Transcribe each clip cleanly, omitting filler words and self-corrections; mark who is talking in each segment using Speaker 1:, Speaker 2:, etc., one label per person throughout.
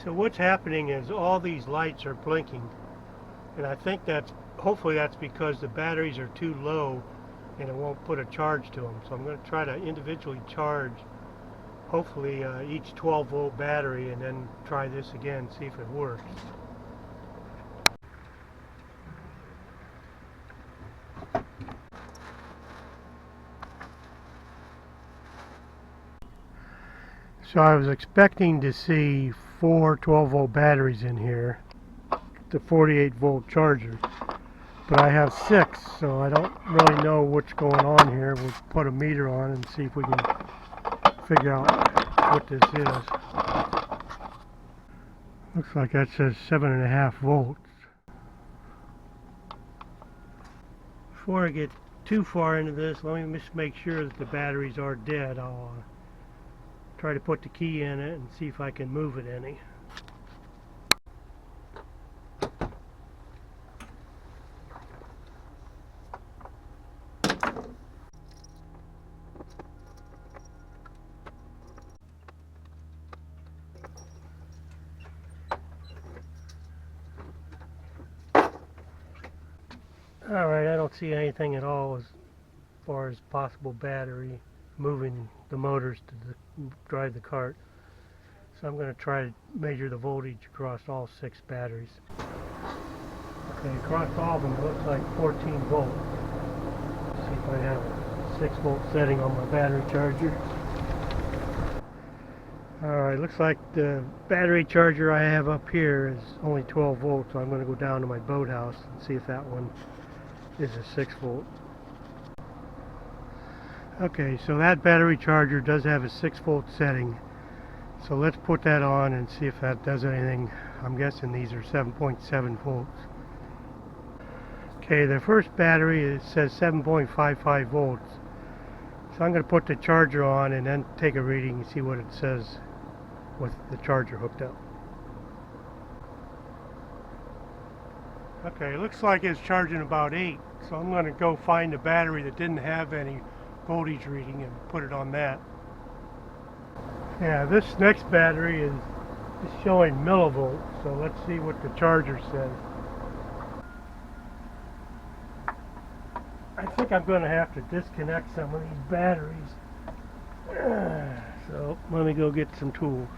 Speaker 1: So what's happening is all these lights are blinking, and I think hopefully that's because the batteries are too low and it won't put a charge to them. So I'm going to try to individually charge hopefully each 12-volt battery and then try this again, see if it works. So I was expecting to see 4 12-volt batteries in here, the 48-volt charger, but I have 6, so I don't really know what's going on here. We'll put a meter on and see if we can figure out what this is. Looks like that says 7.5 volts. Before I get too far into this, let me just make sure that the batteries are dead. I'll try to put the key in it and see if I can move it any. Alright, I don't see anything at all as far as possible battery moving the motors to drive the cart. So I'm going to try to measure the voltage across all 6 batteries. Okay, across all of them it looks like 14 volts. Let's see if I have a 6-volt setting on my battery charger. Alright, looks like the battery charger I have up here is only 12 volts, so I'm going to go down to my boathouse and see if that one is a 6-volt. Okay, so that battery charger does have a 6-volt setting. So let's put that on and see if that does anything. I'm guessing these are 7.7 volts. Okay, the first battery, it says 7.55 volts. So I'm going to put the charger on and then take a reading and see what it says with the charger hooked up. Okay, it looks like it's charging about 8. So I'm going to go find a battery that didn't have any voltage reading and put it on that. Yeah, this next battery is showing millivolts, so let's see what the charger says. I think I'm going to have to disconnect some of these batteries. So let me go get some tools.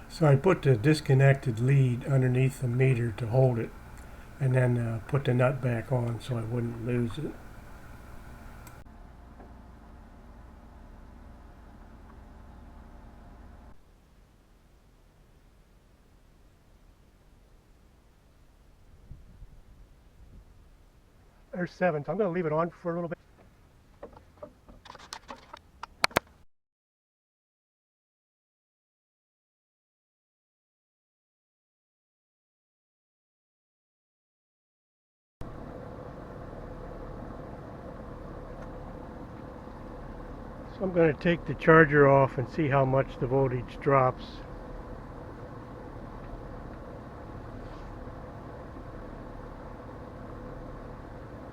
Speaker 1: So I put the disconnected lead underneath the meter to hold it, and then put the nut back on so I wouldn't lose it. There's 7, so I'm going to leave it on for a little bit. So I'm going to take the charger off and see how much the voltage drops.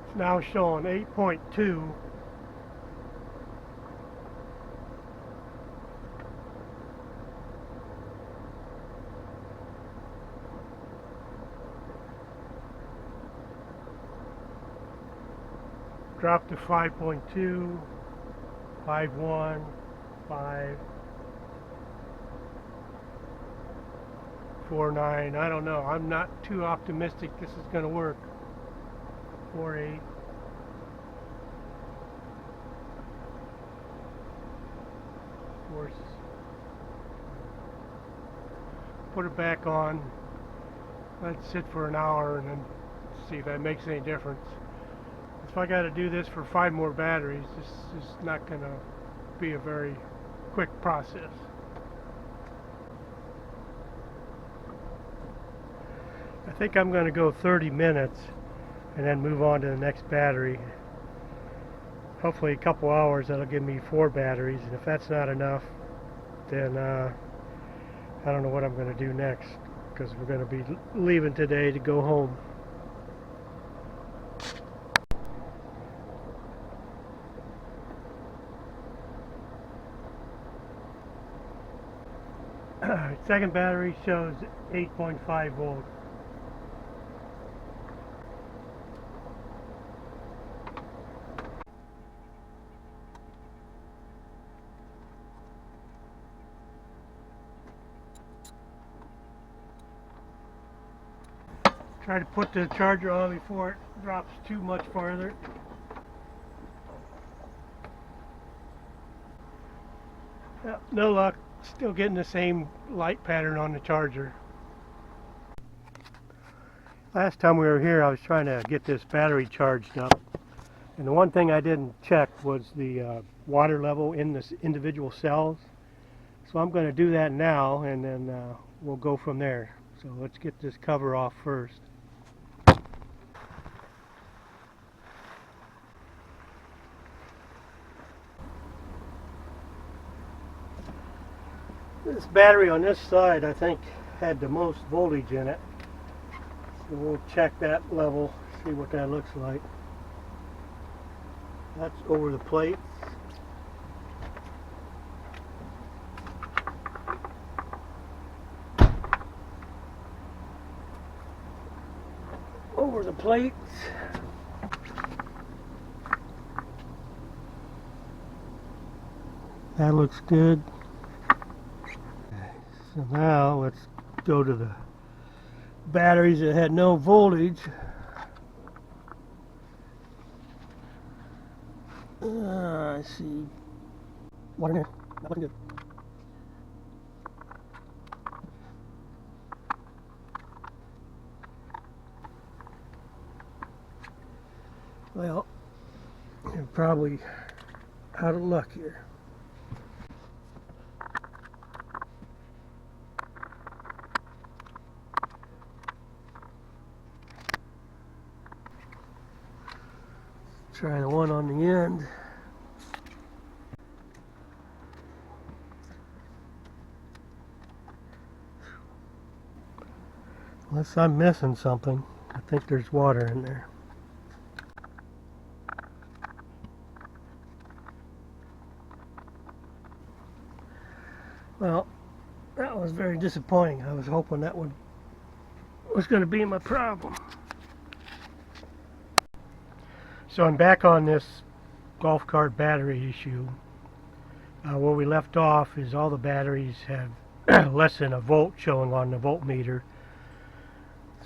Speaker 1: It's now showing 8.2. Dropped to 5.2, 5.1, 5, 4.9. I don't know. I'm not too optimistic this is going to work. 4.8. Put it back on. Let it sit for an hour and then see if that makes any difference. If I got to do this for 5 more batteries, this is not going to be a very quick process. I think I'm going to go 30 minutes and then move on to the next battery. Hopefully a couple hours, that'll give me 4 batteries, and if that's not enough, then I don't know what I'm going to do next, because we're going to be leaving today to go home. Second battery shows 8.5 volt. Try to put the charger on before it drops too much farther. No luck. Still getting the same light pattern on the charger. Last time we were here, I was trying to get this battery charged up. And the one thing I didn't check was the water level in the individual cells. So I'm going to do that now, and then we'll go from there. So let's get this cover off first. This battery on this side, I think, had the most voltage in it. So we'll check that level, see what that looks like. That's over the plates. Over the plates. That looks good. So now let's go to the batteries that had no voltage. I see water in there. Not looking good. Well, you're probably out of luck here. Try the one on the end. Unless I'm missing something, I think there's water in there. Well, that was very disappointing. I was hoping that was going to be my problem. So I'm back on this golf cart battery issue. Where we left off is all the batteries have less than a volt showing on the voltmeter.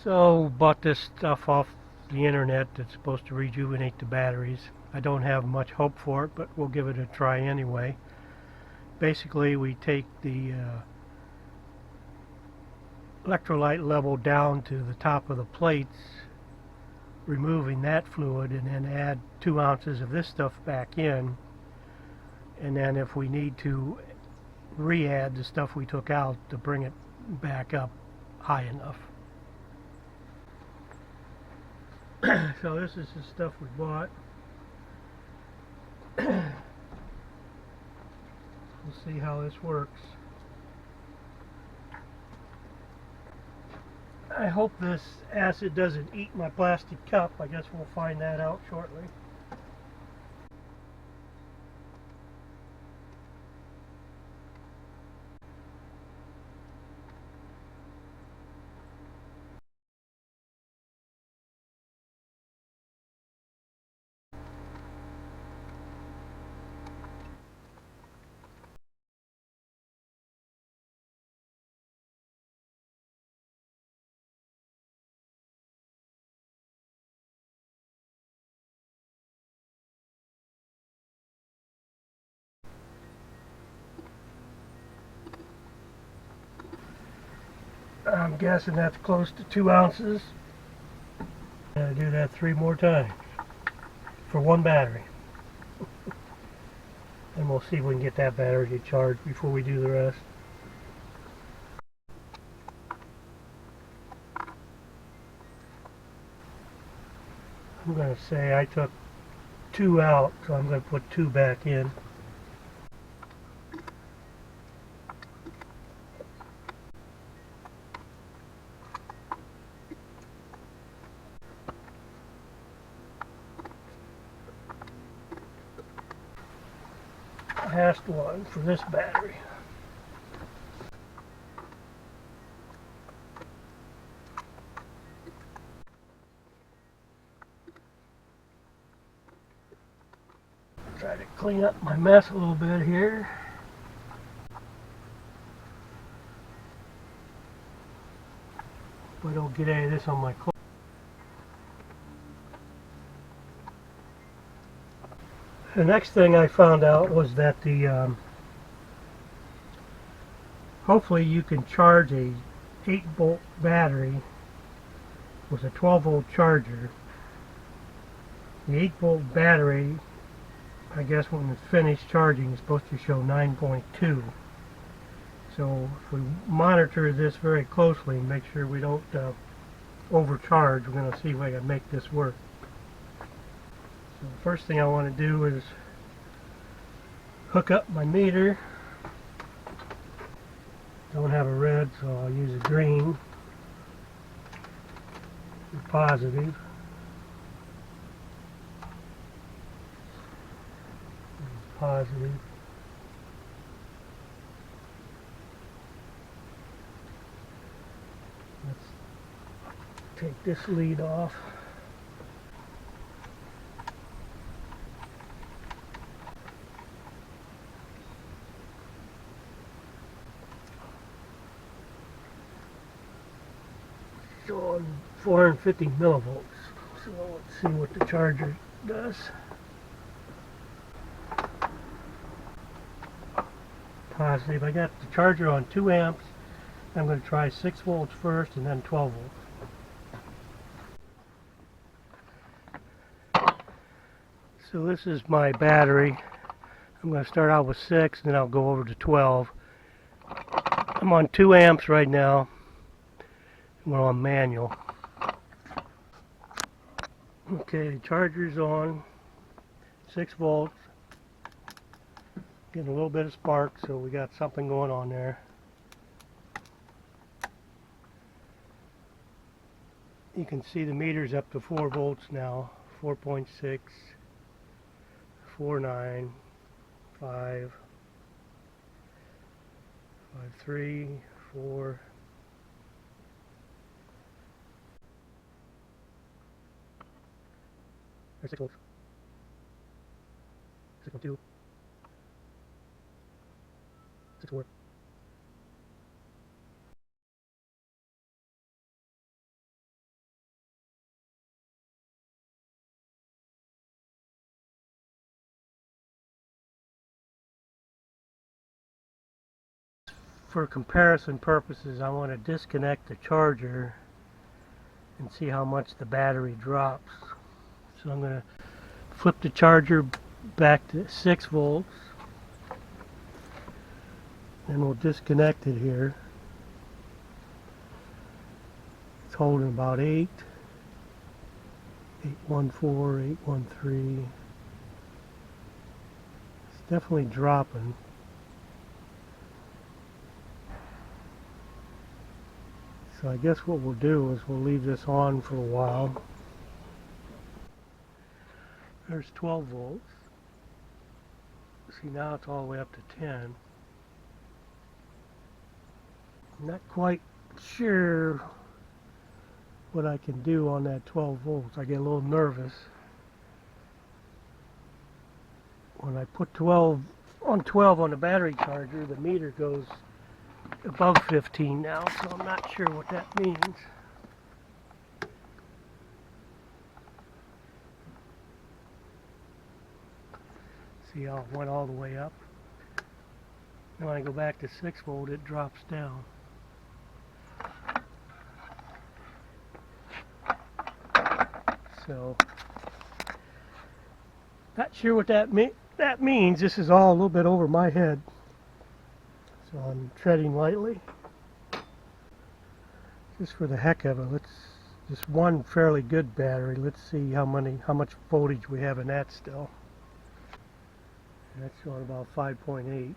Speaker 1: So bought this stuff off the internet that's supposed to rejuvenate the batteries. I don't have much hope for it, but we'll give it a try anyway. Basically, we take the electrolyte level down to the top of the plates, removing that fluid, and then add 2 ounces of this stuff back in. And then if we need to re-add the stuff we took out to bring it back up high enough. So this is the stuff we bought. We'll see how this works. I hope this acid doesn't eat my plastic cup. I guess we'll find that out shortly. I'm guessing that's close to 2 ounces. I'm going to do that 3 more times for one battery. And we'll see if we can get that battery charged before we do the rest. I'm going to say I took 2 out, so I'm going to put 2 back in. Last one for this battery. clean up my mess a little bit here. Hope I don't get any of this on my clothes. The next thing I found out was that the hopefully you can charge a 8-volt battery with a 12-volt charger. The 8-volt battery, I guess when it's finished charging, is supposed to show 9.2. So if we monitor this very closely and make sure we don't overcharge, we're going to see if we can make this work. So the first thing I want to do is hook up my meter. Don't have a red, so I'll use a green. Positive. Positive. Let's take this lead off. Showing 450 millivolts. So let's see what the charger does. Positive. I got the charger on 2 amps. I'm going to try 6 volts first and then 12 volts. So this is my battery. I'm going to start out with 6 and then I'll go over to 12. I'm on 2 amps right now. We're on manual. Okay, charger's on. 6 volts. Getting a little bit of spark, so we got something going on there. You can see the meter's up to 4 volts now. 4.6, 4.9, 5, 5.3, 4. There's 6 volts. 6.2. 6.4. For comparison purposes, I want to disconnect the charger and see how much the battery drops. So I'm going to flip the charger back to 6 volts. And we'll disconnect it here. It's holding about 8, 814, 813. It's definitely dropping. So I guess what we'll do is we'll leave this on for a while. There's 12 volts. See, now it's all the way up to 10. I'm not quite sure what I can do on that 12 volts. I get a little nervous. When I put 12 on the battery charger, the meter goes above 15 now, so I'm not sure what that means. See how it went all the way up? And when I go back to 6 volt, it drops down. So, not sure what that means. This is all a little bit over my head. So I'm treading lightly. Just for the heck of it, just one fairly good battery. Let's see how much voltage we have in that still. That's showing about 5.8.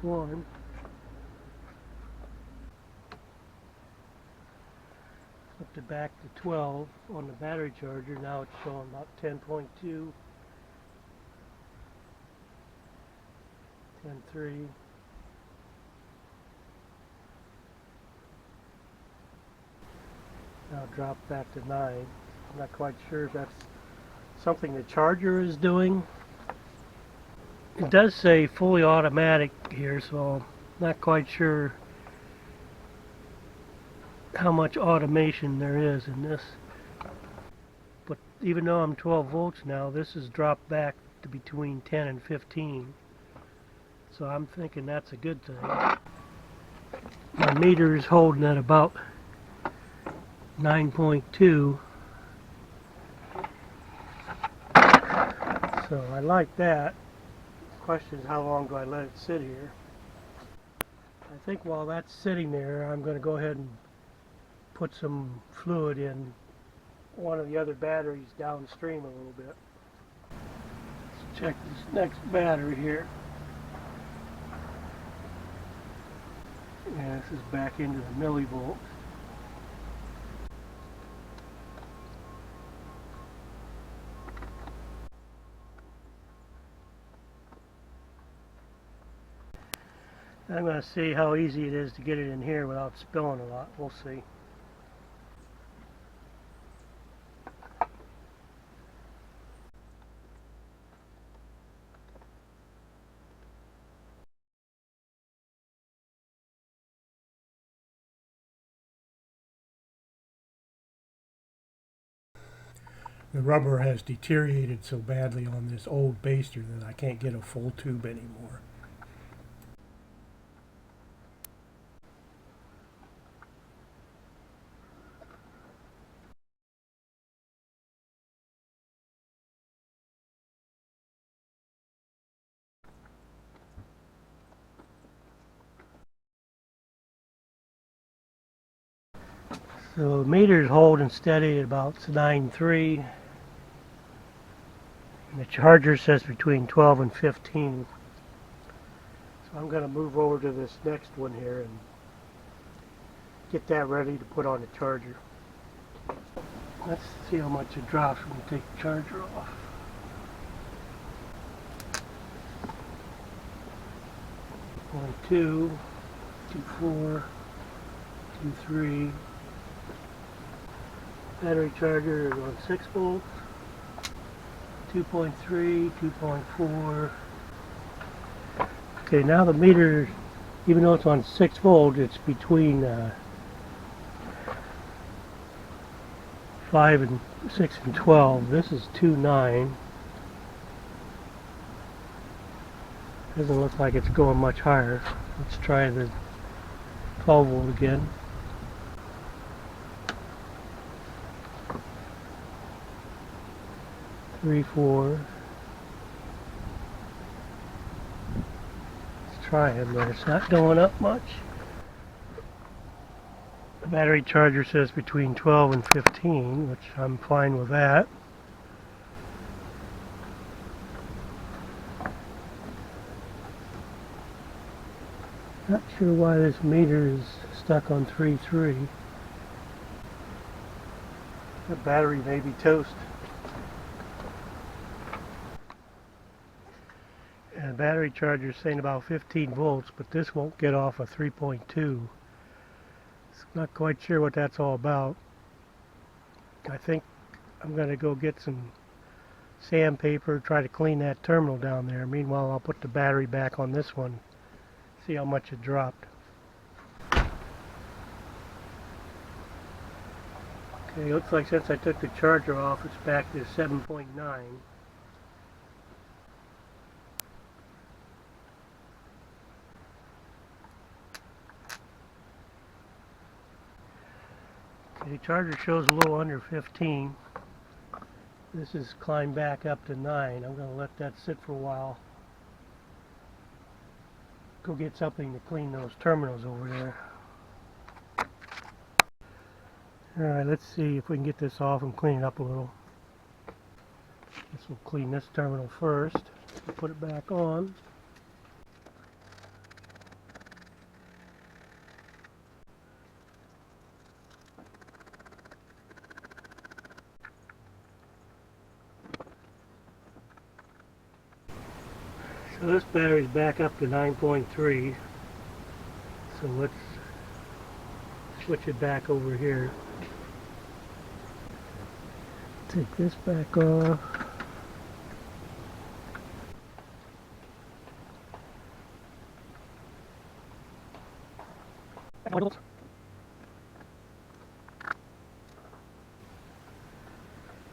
Speaker 1: .1. Flipped it back to 12 on the battery charger. Now it's showing about 10.2. and 3. Now drop back to 9. I'm not quite sure if that's something the charger is doing. It does say fully automatic here, so I'm not quite sure how much automation there is in this. But even though I'm 12 volts now, this has dropped back to between 10 and 15. So I'm thinking that's a good thing. My meter is holding at about 9.2. So I like that. The question is, how long do I let it sit here? I think while that's sitting there, I'm going to go ahead and put some fluid in one of the other batteries downstream a little bit. Let's check this next battery here. Yeah, this is back into the millivolt. I'm going to see how easy it is to get it in here without spilling a lot. We'll see. The rubber has deteriorated so badly on this old baster that I can't get a full tube anymore. So the meter's holding steady at about 9.3. And the charger says between 12 and 15. So I'm going to move over to this next one here and get that ready to put on the charger. Let's see how much it drops when we take the charger off. Point 2, 2.4, 2.3. Battery charger is on 6 volts. 2.3, 2.4. Okay, now the meter, even though it's on 6 volt, it's between 5 and 6 and 12. This is 2.9. Doesn't look like it's going much higher. Let's try the 12 volt again. Three, 4. Let's try it, but it's not going up much. The battery charger says between 12 and 15, which I'm fine with that. Not sure why this meter is stuck on 3.3. The battery may be toast. And the battery charger is saying about 15 volts, but this won't get off of 3.2. Not quite sure what that's all about. I think I'm going to go get some sandpaper, try to clean that terminal down there. Meanwhile, I'll put the battery back on this one, see how much it dropped. Okay, looks like since I took the charger off, it's back to 7.9. The charger shows a little under 15. This has climbed back up to 9. I'm going to let that sit for a while. Go get something to clean those terminals over there. Alright, let's see if we can get this off and clean it up a little. Guess we'll clean this terminal first. We'll put it back on. So this battery's back up to 9.3. So let's switch it back over here. Take this back off. One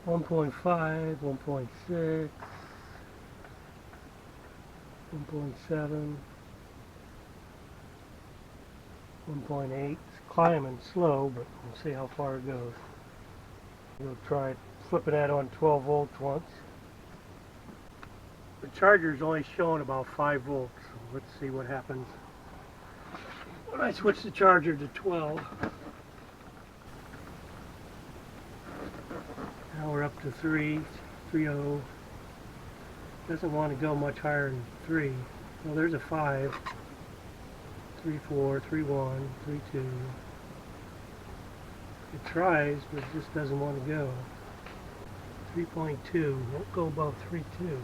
Speaker 1: 1.5, 1.6, 1.7, 1.8. It's climbing slow, but we'll see how far it goes. We'll try flipping that on 12 volts once. The charger's only showing about 5 volts, so let's see what happens when I switch the charger to 12. Now we're up to 3.0. Doesn't want to go much higher than 3. Well, there's a 5. 3.4, 3.1, 3.2. It tries, but it just doesn't want to go. 3.2, won't go above 3.2.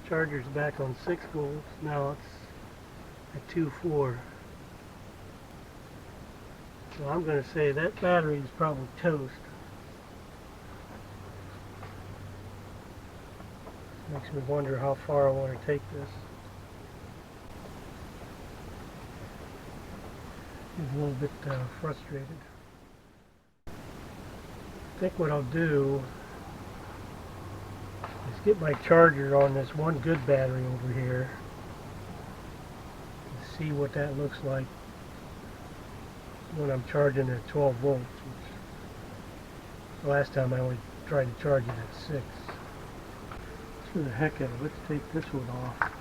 Speaker 1: Charger's back on 6 volts. Now it's at 2.4. So I'm going to say that battery is probably toast. Makes me wonder how far I want to take this. He's a little bit frustrated. I think what I'll do is get my charger on this one good battery over here and see what that looks like when I'm charging at 12 volts, which the last time I only tried to charge it at 6. For the heck of it, let's take this one off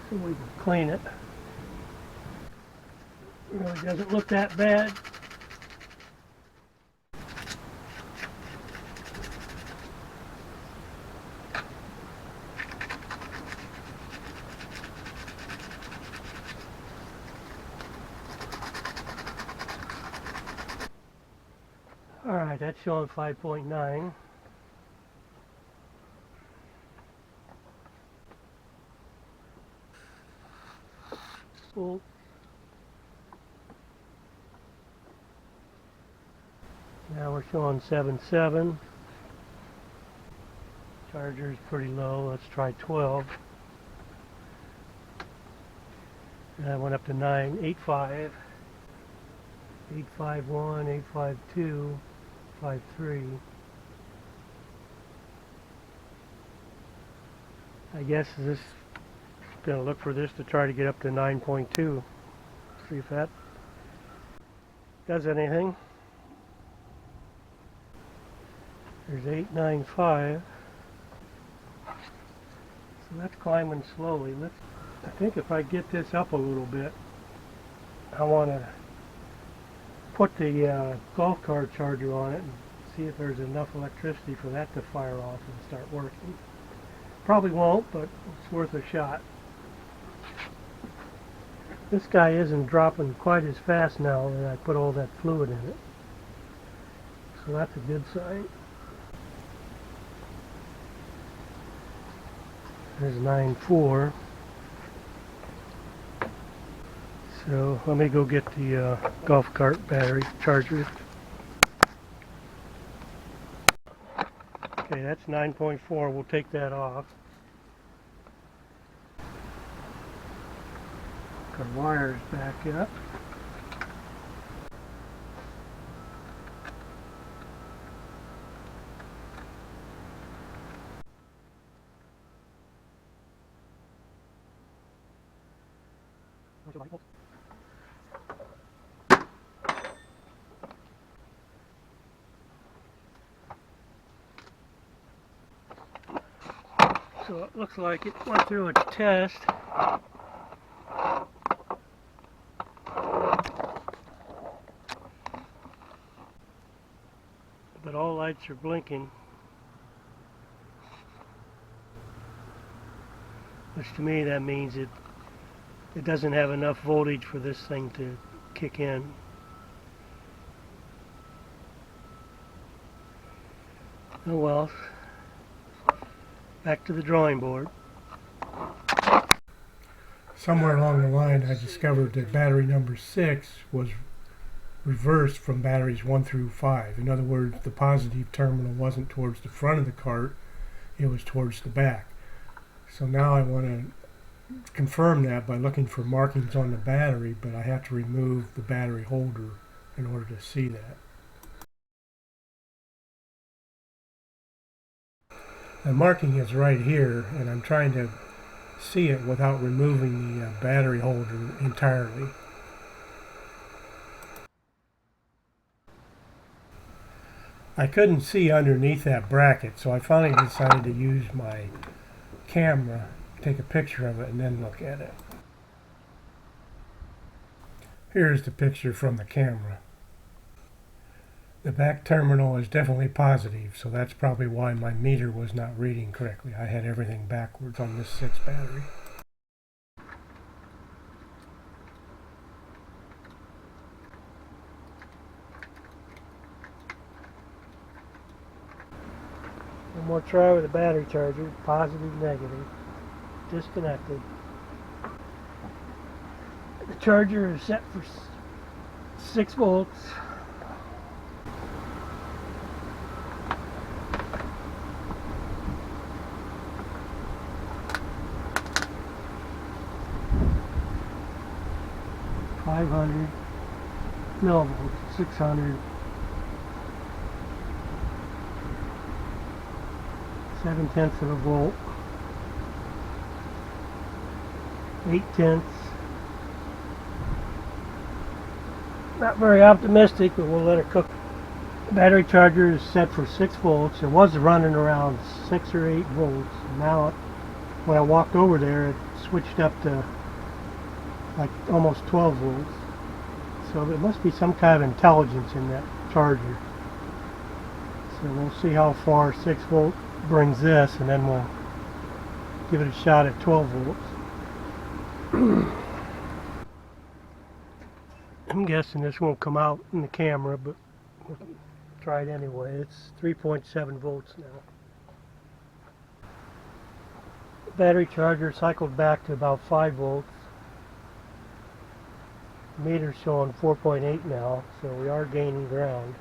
Speaker 1: so we can clean it. It really doesn't look that bad. Alright, that's showing 5.9. Well, now we're showing 7.7. Charger's pretty low. Let's try 12. And that went up to 9, 8.5, 8.51, 8.52, 5.3. I guess this going to look for this to try to get up to 9.2. See if that does anything. There's 8.95. So that's climbing slowly. I think if I get this up a little bit, I want to put the golf cart charger on it and see if there's enough electricity for that to fire off and start working. Probably won't, but it's worth a shot. This guy isn't dropping quite as fast now that I put all that fluid in it. So that's a good sign. There's 9.4. So let me go get the golf cart battery charger. Okay, that's 9.4. We'll take that off. Our wires back up. So it looks like it went through its test. But all lights are blinking, which to me that means it doesn't have enough voltage for this thing to kick in. Oh well, Back to the drawing board. Somewhere along the line I discovered that battery number 6 was reversed from batteries 1 through 5. In other words, the positive terminal wasn't towards the front of the cart, it was towards the back. So now I want to confirm that by looking for markings on the battery, but I have to remove the battery holder in order to see that. The marking is right here, and I'm trying to see it without removing the battery holder entirely. I couldn't see underneath that bracket, so I finally decided to use my camera, take a picture of it, and then look at it. Here's the picture from the camera. The back terminal is definitely positive, so that's probably why my meter was not reading correctly. I had everything backwards on this 6 battery. One more try with the battery charger, positive, negative, disconnected. The charger is set for 6 volts. $500 millivolts, 600, 7/10 of a volt, 8/10. Not very optimistic, but we'll let it cook. The battery charger is set for 6 volts. It was running around 6 or 8 volts. Now, when I walked over there, it switched up to like almost 12 volts. So there must be some kind of intelligence in that charger. So we'll see how far 6 volt brings this, and then we'll give it a shot at 12 volts. I'm guessing this won't come out in the camera, but we'll try it anyway. It's 3.7 volts now. The battery charger cycled back to about 5 volts. Meter's showing 4.8 now, so we are gaining ground.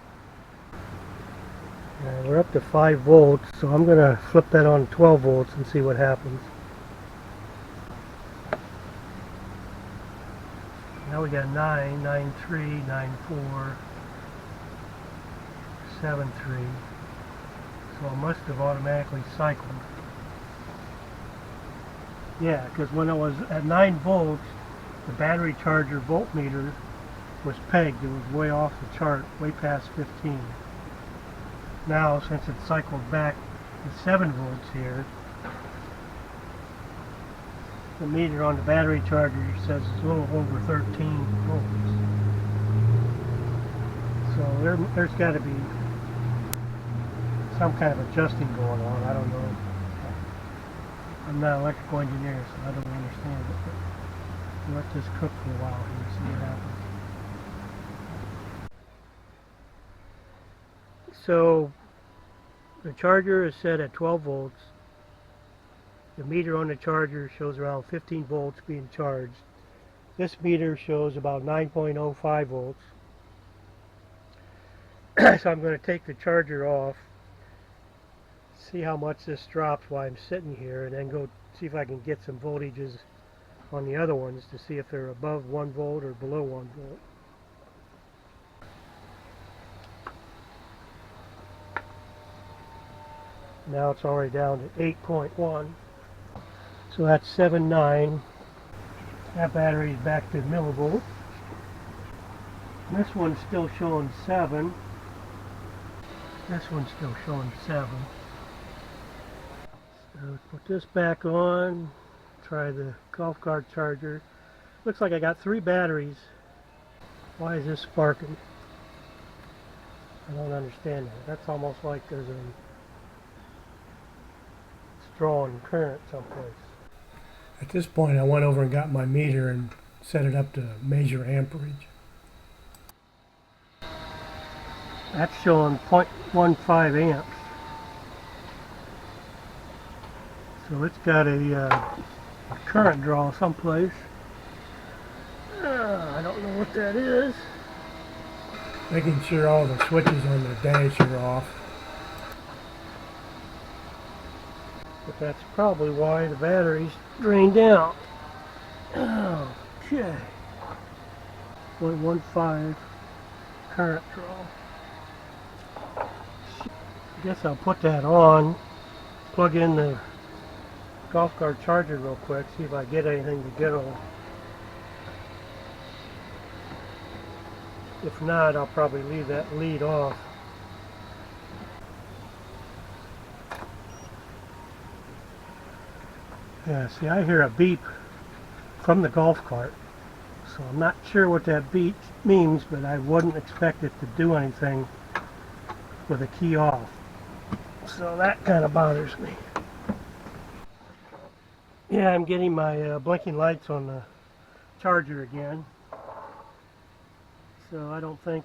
Speaker 1: And we're up to 5 volts, so I'm going to flip that on 12 volts and see what happens. Now we got 9, 9.3, 9.4, 7.3. So it must have automatically cycled. Yeah, because when it was at 9 volts, the battery charger voltmeter was pegged. It was way off the chart, way past 15. Now, since it cycled back to 7 volts here, the meter on the battery charger says it's a little over 13 volts. So there's got to be some kind of adjusting going on. I don't know. I'm not an electrical engineer, so I don't understand it. But we'll let this cook for a while here and see what happens. So the charger is set at 12 volts. The meter on the charger shows around 15 volts being charged. This meter shows about 9.05 volts. So I'm going to take the charger off, see how much this drops while I'm sitting here, and then go see if I can get some voltages on the other ones to see if they're above 1 volt or below 1 volt. Now it's already down to 8.1. So that's 7.9. That battery is back to millivolts. This one's still showing 7. This one's still showing 7. So put this back on. Try the golf cart charger. Looks like I got 3 batteries. Why is this sparking? I don't understand that. That's almost like there's a drawing current someplace. At this point I went over and got my meter and set it up to measure amperage. That's showing 0.15 amps. So it's got a current draw someplace. I don't know what that is. Making sure all the switches on the dash are off. But that's probably why the battery's drained out. Okay. 0.15 current draw. I guess I'll put that on, plug in the golf cart charger real quick, see if I get anything to get on. If not, I'll probably leave that lead off. Yeah, see, I hear a beep from the golf cart, so I'm not sure what that beep means, but I wouldn't expect it to do anything with the key off. So that kind of bothers me. Yeah, I'm getting my blinking lights on the charger again. So I don't think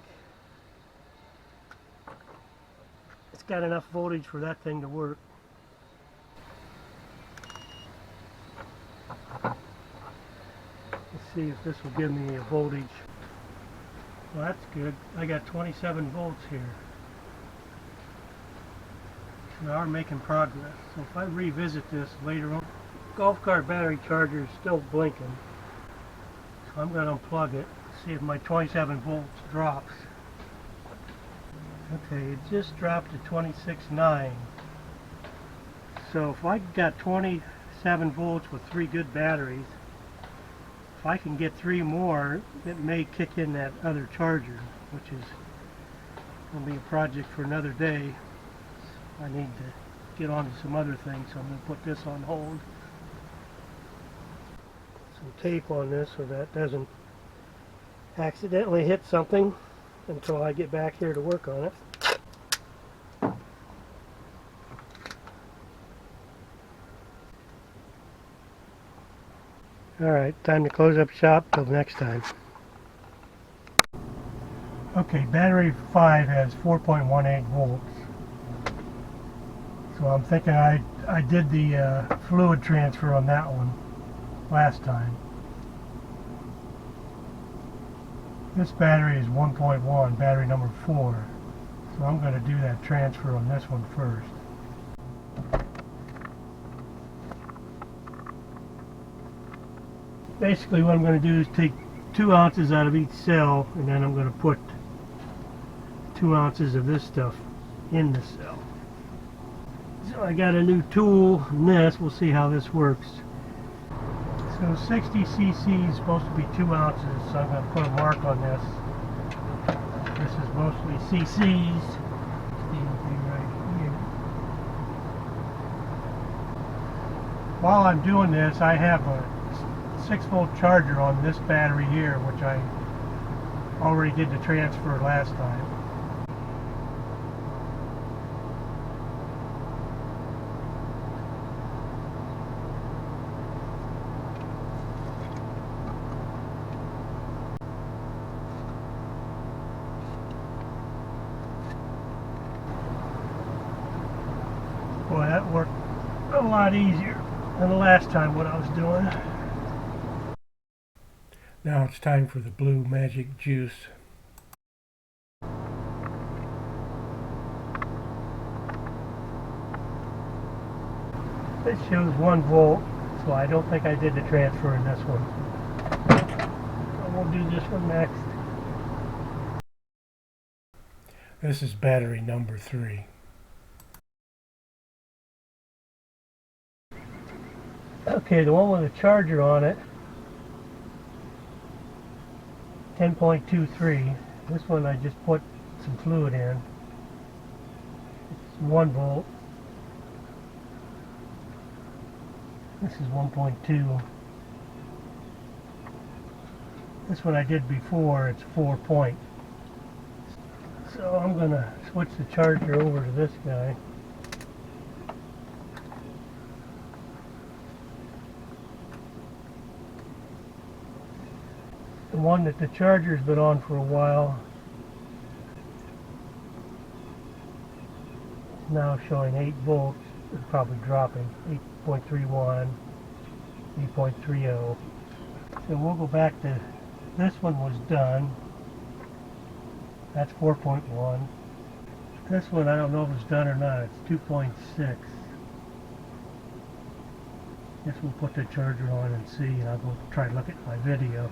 Speaker 1: it's got enough voltage for that thing to work. Let's see if this will give me a voltage. Well, that's good. I got 27 volts here. We are making progress. So if I revisit this later on, golf cart battery charger is still blinking. So I'm going to unplug it, see if my 27 volts drops. Okay, it just dropped to 26.9. So if I got 27 volts with 3 good batteries, if I can get 3 more, it may kick in that other charger, which is going to be a project for another day. I need to get on to some other things, so I'm going to put this on hold. Some tape on this so that doesn't accidentally hit something until I get back here to work on it. Alright, time to close up shop. Till next time. Okay, battery 5 has 4.18 volts. So I'm thinking I did the fluid transfer on that one last time. This battery is 1.1, battery number 4. So I'm going to do that transfer on this one first. Basically what I'm going to do is take 2 ounces out of each cell, and then I'm going to put 2 ounces of this stuff in the cell. So I got a new tool in this. We'll see how this works. So 60 cc is supposed to be 2 ounces, so I'm going to put a mark on this. This is mostly cc's. It'll be right here. While I'm doing this, I have a 6-volt charger on this battery here, which I already did the transfer last time. Boy, that worked a lot easier than the last time what I was doing. Now it's time for the blue magic juice. It shows 1 volt, so I don't think I did the transfer in this one. So we'll do this one next. This is battery number 3. Okay, the one with the charger on it, 10.23. This one I just put some fluid in. It's 1 volt. This is 1.2. This one I did before, it's 4 point. So I'm going to switch the charger over to this guy. The one that the charger's been on for a while is now showing 8 volts. is probably dropping. 8.31, 8.30. So we'll go back to, this one was done. That's 4.1. This one I don't know if it's done or not. It's 2.6. Guess we'll put the charger on and see, and I'll go try to look at my video.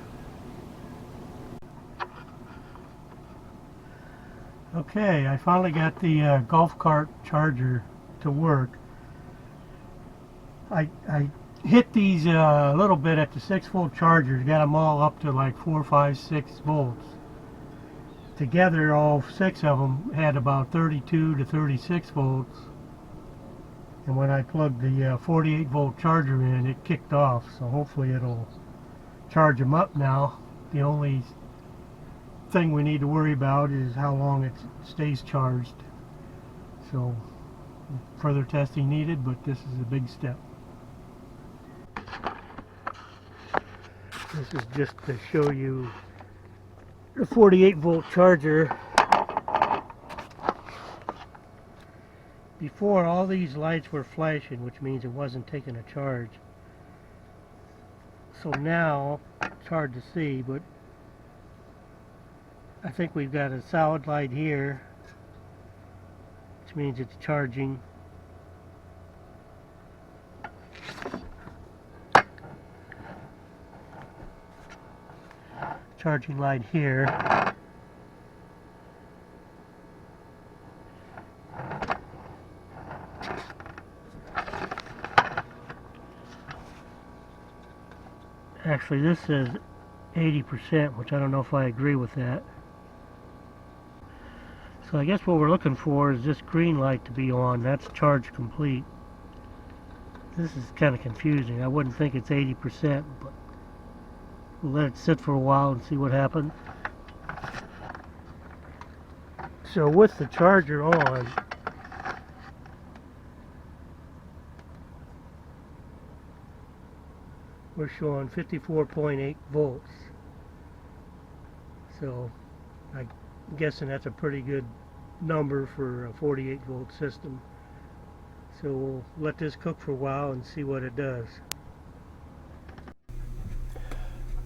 Speaker 1: Okay, I finally got the golf cart charger to work. I hit these a little bit at the 6-volt chargers, got them all up to like 4, 5, 6 volts. Together, all 6 of them had about 32 to 36 volts. And when I plugged the 48 volt charger in, it kicked off. So hopefully it'll charge them up now. The only thing we need to worry about is how long it stays charged. So further testing needed, but this is a big step. This is just to show you the 48 volt charger. Before, all these lights were flashing, which means it wasn't taking a charge. So now it's hard to see, but I think we've got a solid light here, which means it's charging. Charging light here. Actually, this says 80%, which I don't know if I agree with that. So I guess what we're looking for is this green light to be on. That's charge complete. This is kind of confusing. I wouldn't think it's 80%, but we'll let it sit for a while and see what happens. So with the charger on, we're showing 54.8 volts. So I'm guessing that's a pretty good number for a 48 volt system. So we'll let this cook for a while and see what it does.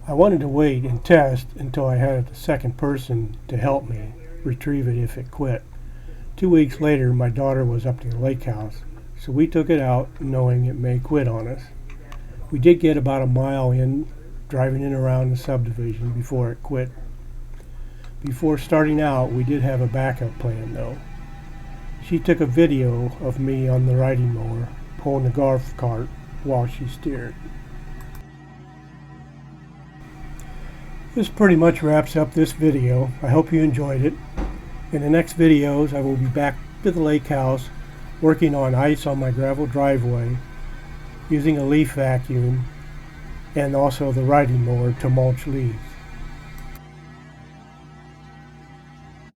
Speaker 1: I wanted to wait and test until I had a second person to help me retrieve it if it quit. 2 weeks later, my daughter was up to the lake house, so we took it out knowing it may quit on us. We did get about a mile in, driving in around the subdivision before it quit. Before starting out, we did have a backup plan though. She took a video of me on the riding mower pulling the golf cart while she steered. This pretty much wraps up this video. I hope you enjoyed it. In the next videos, I will be back to the lake house working on ice on my gravel driveway, using a leaf vacuum, and also the riding mower to mulch leaves.